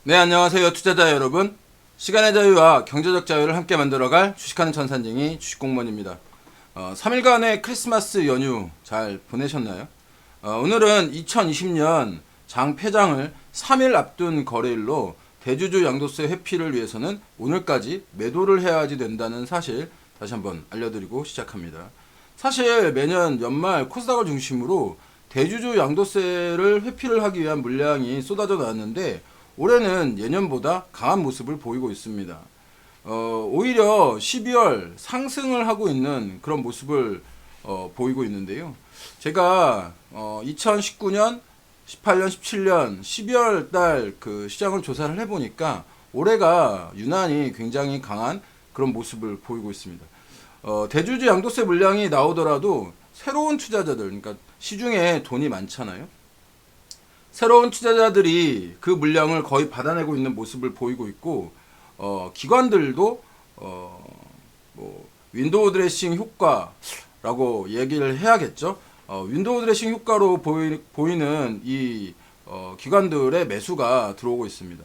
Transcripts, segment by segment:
네, 안녕하세요. 투자자 여러분. 시간의 자유와 경제적 자유를 함께 만들어갈 주식하는 천산쟁이 주식공무원입니다. 3일간의 크리스마스 연휴 잘 보내셨나요? 오늘은 2020년 장 폐장을 3일 앞둔 거래일로 대주주 양도세 회피를 위해서는 오늘까지 매도를 해야지 된다는 사실 다시 한번 알려드리고 시작합니다. 사실 매년 연말 코스닥을 중심으로 대주주 양도세를 회피를 하기 위한 물량이 쏟아져 나왔는데 올해는 예년보다 강한 모습을 보이고 있습니다. 오히려 12월 상승을 하고 있는 그런 모습을 보이고 있는데요. 제가 2019년, 18년, 17년 12월 달 그 시장을 조사를 해보니까 올해가 유난히 굉장히 강한 그런 모습을 보이고 있습니다. 대주주 양도세 물량이 나오더라도 새로운 투자자들, 그러니까 시중에 돈이 많잖아요. 새로운 투자자들이 그 물량을 거의 받아내고 있는 모습을 보이고 있고, 기관들도 뭐 윈도우 드레싱 효과라고 얘기를 해야겠죠. 윈도우 드레싱 효과로 보이는 이 기관들의 매수가 들어오고 있습니다.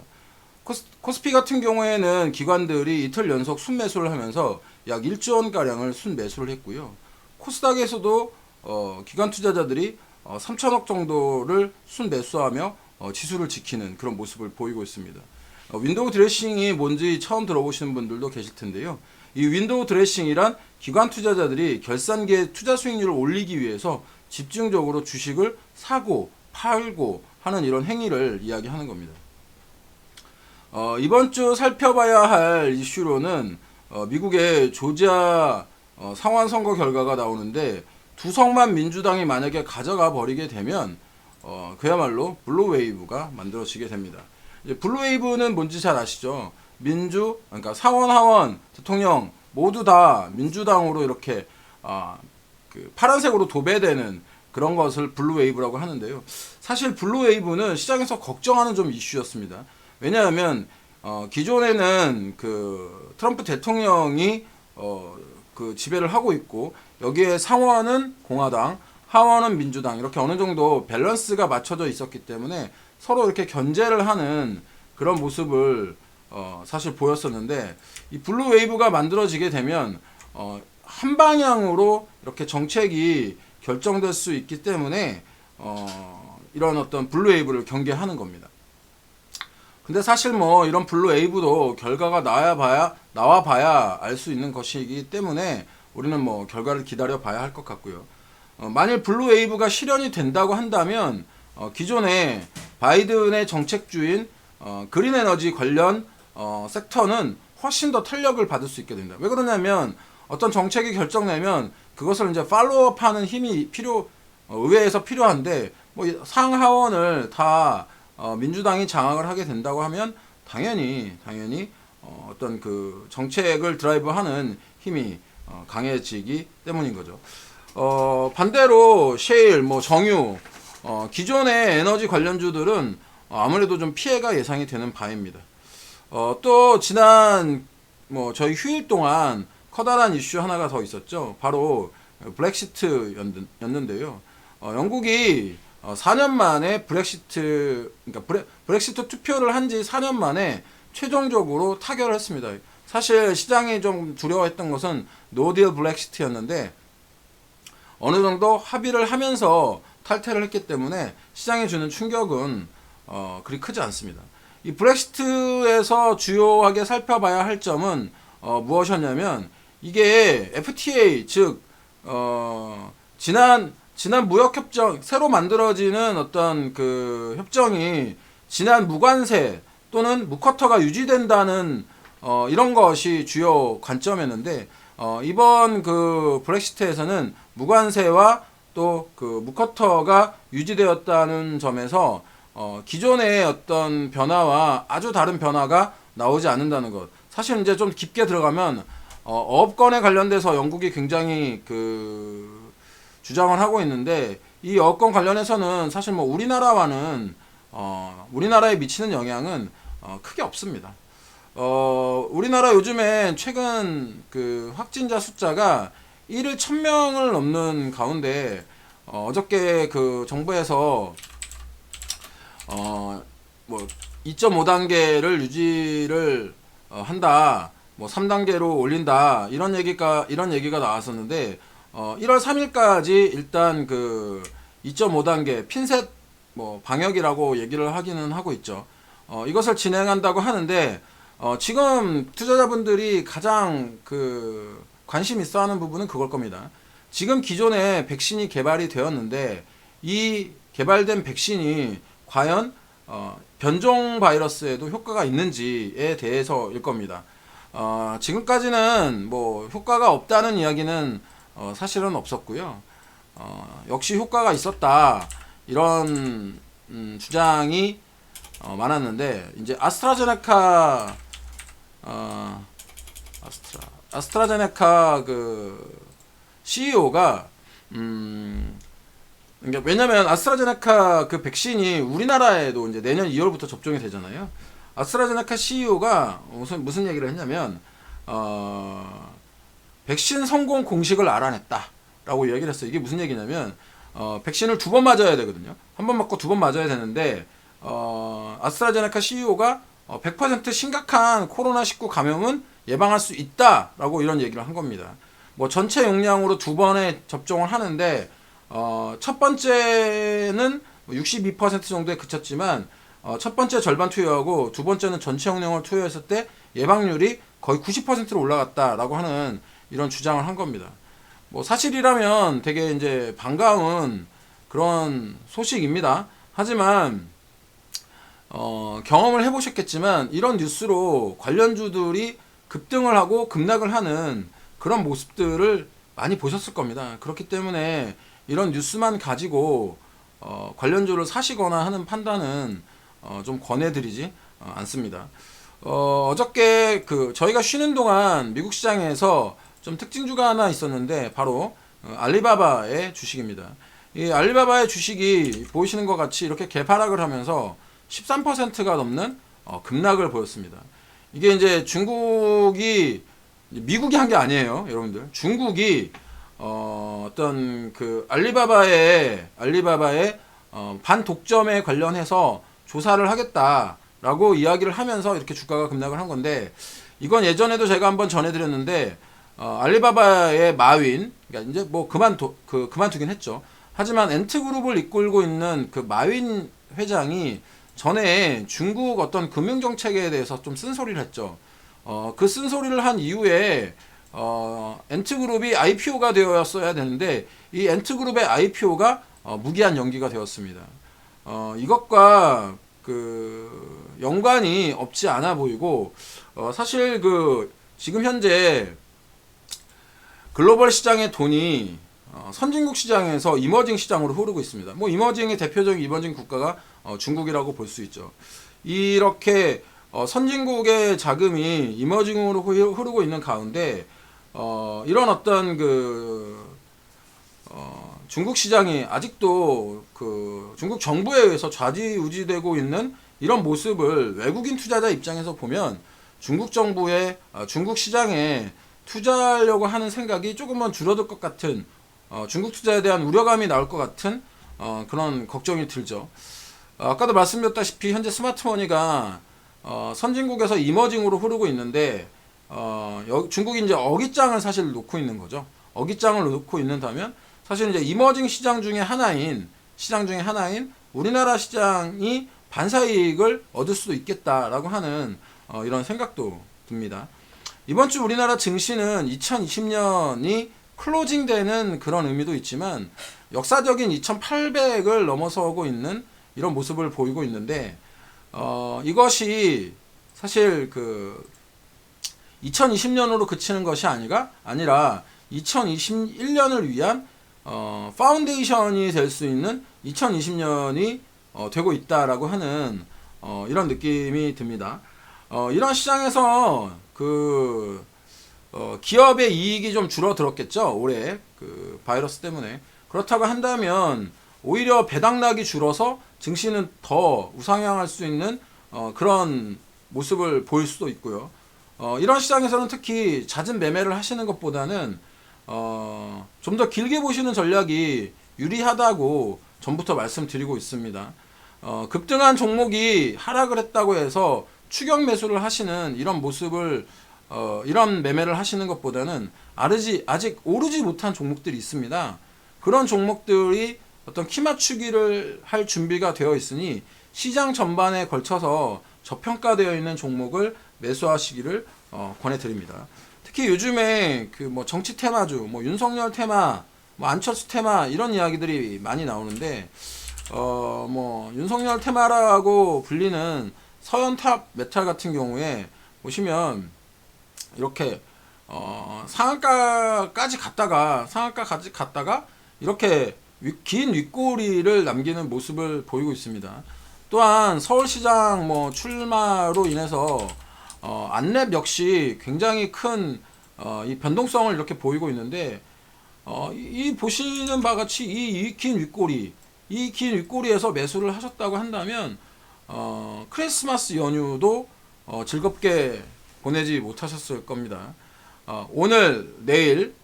코스피 같은 경우에는 기관들이 이틀 연속 순매수를 하면서 약 1조 원 가량을 순매수를 했고요. 코스닥에서도 기관 투자자들이 3천억 정도를 순매수하며 지수를 지키는 그런 모습을 보이고 있습니다. 윈도우 드레싱이 뭔지 처음 들어보시는 분들도 계실 텐데요. 이 윈도우 드레싱이란 기관 투자자들이 결산기에 투자 수익률을 올리기 위해서 집중적으로 주식을 사고 팔고 하는 이런 행위를 이야기하는 겁니다. 이번 주 살펴봐야 할 이슈로는 미국의 조지아 상원 선거 결과가 나오는데 두 석만 민주당이 만약에 가져가 버리게 되면 그야말로 블루웨이브가 만들어지게 됩니다. 이제 블루웨이브는 뭔지 잘 아시죠? 그러니까 상원 하원 대통령 모두 다 민주당으로 이렇게 그 파란색으로 도배되는 그런 것을 블루웨이브라고 하는데요. 사실 블루웨이브는 시장에서 걱정하는 좀 이슈였습니다. 왜냐하면 기존에는 그 트럼프 대통령이 그 지배를 하고 있고 여기에 상원은 공화당, 하원은 민주당 이렇게 어느 정도 밸런스가 맞춰져 있었기 때문에 서로 이렇게 견제를 하는 그런 모습을 사실 보였었는데 이 블루 웨이브가 만들어지게 되면 한 방향으로 이렇게 정책이 결정될 수 있기 때문에 이런 어떤 블루 웨이브를 경계하는 겁니다. 근데 사실 뭐 이런 블루 웨이브도 결과가 나와 봐야 알 수 있는 것이기 때문에 우리는 뭐 결과를 기다려 봐야 할 것 같고요. 만일 블루 웨이브가 실현이 된다고 한다면 기존의 바이든의 정책주인 그린 에너지 관련 섹터는 훨씬 더 탄력을 받을 수 있게 됩니다. 왜 그러냐면 어떤 정책이 결정되면 그것을 이제 팔로우업하는 힘이 의회에서 필요한데 뭐 상하원을 다 민주당이 장악을 하게 된다고 하면 당연히 어떤 그 정책을 드라이브하는 힘이 강해지기 때문인 거죠. 반대로 셰일, 뭐 정유, 기존의 에너지 관련주들은 아무래도 좀 피해가 예상이 되는 바입니다. 또 지난 저희 휴일 동안 커다란 이슈 하나가 더 있었죠. 바로 브렉시트였는데요. 영국이 4년 만에 브렉시트 투표를 한 지 4년 만에 최종적으로 타결을 했습니다. 사실 시장이 좀 두려워했던 것은 노딜 브렉시트였는데 어느 정도 합의를 하면서 탈퇴를 했기 때문에 시장에 주는 충격은 그리 크지 않습니다. 이 브렉시트에서 주요하게 살펴봐야 할 점은 무엇이었냐면 이게 FTA 즉 지난 무역협정 새로 만들어지는 어떤 그 협정이 지난 무관세 또는 무쿼터가 유지된다는 이런 것이 주요 관점이었는데 이번 그 브렉시트에서는 무관세와 또 그 무쿼터가 유지되었다는 점에서 기존의 어떤 변화와 아주 다른 변화가 나오지 않는다는 것. 사실 이제 좀 깊게 들어가면 어업권에 관련돼서 영국이 굉장히 그 주장을 하고 있는데 이 어업권 관련해서는 사실 뭐 우리나라에 미치는 영향은 크게 없습니다. 우리나라 요즘에 최근 그 확진자 숫자가 1일 1000명을 넘는 가운데 어저께 그 정부에서 뭐 2.5단계를 유지를 한다. 뭐 3단계로 올린다. 이런 얘기가 나왔었는데 1월 3일까지 일단 그 2.5단계 핀셋 뭐 방역이라고 얘기를 하기는 하고 있죠. 이것을 진행한다고 하는데 지금 투자자분들이 가장 그 관심 있어 하는 부분은 그걸 겁니다. 지금 기존에 백신이 개발이 되었는데 이 개발된 백신이 과연 변종 바이러스에도 효과가 있는지에 대해서일 겁니다. 지금까지는 뭐 효과가 없다는 이야기는 사실은 없었고요. 역시 효과가 있었다 이런 주장이 많았는데 이제 아스트라제네카 그 CEO가 그러니까 왜냐면 아스트라제네카 그 백신이 우리나라에도 이제 내년 2월부터 접종이 되잖아요. 아스트라제네카 CEO가 무슨 얘기를 했냐면 백신 성공 공식을 알아냈다라고 얘기를 했어요. 이게 무슨 얘기냐면 백신을 2번 맞아야 되거든요. 한 번 맞고 2번 맞아야 되는데 아스트라제네카 CEO가 100% 심각한 코로나19 감염은 예방할 수 있다라고 이런 얘기를 한 겁니다. 뭐 전체 용량으로 2번의 접종을 하는데 첫 번째는 62% 정도에 그쳤지만 첫 번째 절반 투여하고 두 번째는 전체 용량을 투여했을 때 예방률이 거의 90%로 올라갔다라고 하는 이런 주장을 한 겁니다. 뭐 사실이라면 되게 이제 반가운 그런 소식입니다. 하지만 경험을 해보셨겠지만 이런 뉴스로 관련주들이 급등을 하고 급락을 하는 그런 모습들을 많이 보셨을 겁니다. 그렇기 때문에 이런 뉴스만 가지고 관련주를 사시거나 하는 판단은 좀 권해드리지 않습니다. 어저께 그 저희가 쉬는 동안 미국 시장에서 좀 특징주가 하나 있었는데 바로 알리바바의 주식입니다. 이 알리바바의 주식이 보이시는 것 같이 이렇게 개파락을 하면서 13%가 넘는 급락을 보였습니다. 이게 이제 미국이 한 게 아니에요, 여러분들. 중국이 어떤 그 알리바바의 반독점에 관련해서 조사를 하겠다라고 이야기를 하면서 이렇게 주가가 급락을 한 건데 이건 예전에도 제가 한번 전해드렸는데 알리바바의 마윈, 그러니까 이제 뭐 그만두긴 했죠. 하지만 엔트그룹을 이끌고 있는 그 마윈 회장이 전에 중국 어떤 금융정책에 대해서 좀 쓴소리를 했죠. 그 쓴소리를 한 이후에 엔트그룹이 IPO가 되었어야 되는데 이 엔트그룹의 IPO가 무기한 연기가 되었습니다. 이것과 그 연관이 없지 않아 보이고 사실 그 지금 현재 글로벌 시장의 돈이 선진국 시장에서 이머징 시장으로 흐르고 있습니다. 뭐 이머징의 대표적인 이머징 국가가 중국이라고 볼 수 있죠. 이렇게 선진국의 자금이 이머징으로 흐르고 있는 가운데 이런 어떤 중국 시장이 아직도 그 중국 정부에 의해서 좌지우지되고 있는 이런 모습을 외국인 투자자 입장에서 보면 중국 정부의 중국 시장에 투자하려고 하는 생각이 조금만 줄어들 것 같은 중국 투자에 대한 우려감이 나올 것 같은 그런 걱정이 들죠. 아까도 말씀드렸다시피 현재 스마트머니가 선진국에서 이머징으로 흐르고 있는데 중국이 이제 어깃장을 사실 놓고 있는 거죠. 어깃장을 놓고 있는다면 사실 이제 이머징 시장 중에 하나인 우리나라 시장이 반사이익을 얻을 수도 있겠다라고 하는 이런 생각도 듭니다. 이번 주 우리나라 증시는 2020년이 클로징되는 그런 의미도 있지만 역사적인 2800을 넘어서고 있는 이런 모습을 보이고 있는데 이것이 사실 그 2020년으로 그치는 것이 아니라 2021년을 위한 파운데이션이 될 수 있는 2020년이 되고 있다라고 하는 이런 느낌이 듭니다. 이런 시장에서 그 기업의 이익이 좀 줄어들었겠죠, 올해 그 바이러스 때문에. 그렇다고 한다면 오히려 배당락이 줄어서 증시는 더 우상향할 수 있는 그런 모습을 보일 수도 있고요. 이런 시장에서는 특히 잦은 매매를 하시는 것보다는 좀 더 길게 보시는 전략이 유리하다고 전부터 말씀드리고 있습니다. 급등한 종목이 하락을 했다고 해서 추격 매수를 하시는 이런 모습을 이런 매매를 하시는 것보다는 아직 오르지 못한 종목들이 있습니다. 그런 종목들이 어떤 키 맞추기를 할 준비가 되어 있으니 시장 전반에 걸쳐서 저평가되어 있는 종목을 매수하시기를 권해드립니다. 특히 요즘에 그 뭐 정치 테마주, 뭐 윤석열 테마, 뭐 안철수 테마 이런 이야기들이 많이 나오는데 뭐 윤석열 테마라고 불리는 서현탑 메탈 같은 경우에 보시면 이렇게 상한가까지 갔다가 이렇게 긴 윗꼬리를 남기는 모습을 보이고 있습니다. 또한 서울시장 뭐 출마로 인해서 안랩 역시 굉장히 큰 이 변동성을 이렇게 보이고 있는데 이 보시는 바와 같이 이 긴 윗꼬리에서 매수를 하셨다고 한다면 크리스마스 연휴도 즐겁게 보내지 못하셨을 겁니다. 오늘 내일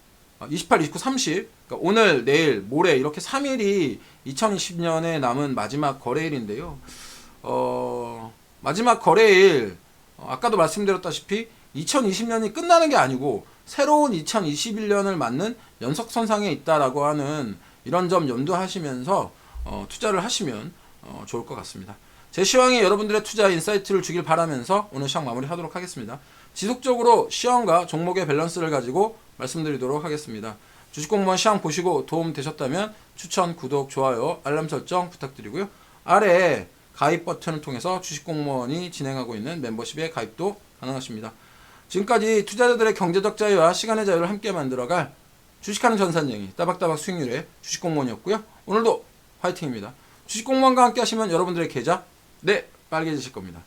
28, 29, 30 그러니까 오늘 내일 모레 이렇게 3일이 2020년에 남은 마지막 거래일인데요. 마지막 거래일 아까도 말씀드렸다시피 2020년이 끝나는 게 아니고 새로운 2021년을 맞는 연속선상에 있다라고 하는 이런 점 염두하시면서 투자를 하시면 좋을 것 같습니다. 제 시황이 여러분들의 투자 인사이트를 주길 바라면서 오늘 시황 마무리하도록 하겠습니다. 지속적으로 시황과 종목의 밸런스를 가지고 말씀드리도록 하겠습니다. 주식공무원 시황 보시고 도움 되셨다면 추천, 구독, 좋아요, 알람 설정 부탁드리고요. 아래에 가입 버튼을 통해서 주식공무원이 진행하고 있는 멤버십에 가입도 가능하십니다. 지금까지 투자자들의 경제적 자유와 시간의 자유를 함께 만들어갈 주식하는 전산쟁이 따박따박 수익률의 주식공무원이었고요. 오늘도 화이팅입니다. 주식공무원과 함께 하시면 여러분들의 계좌 빨개지실 겁니다.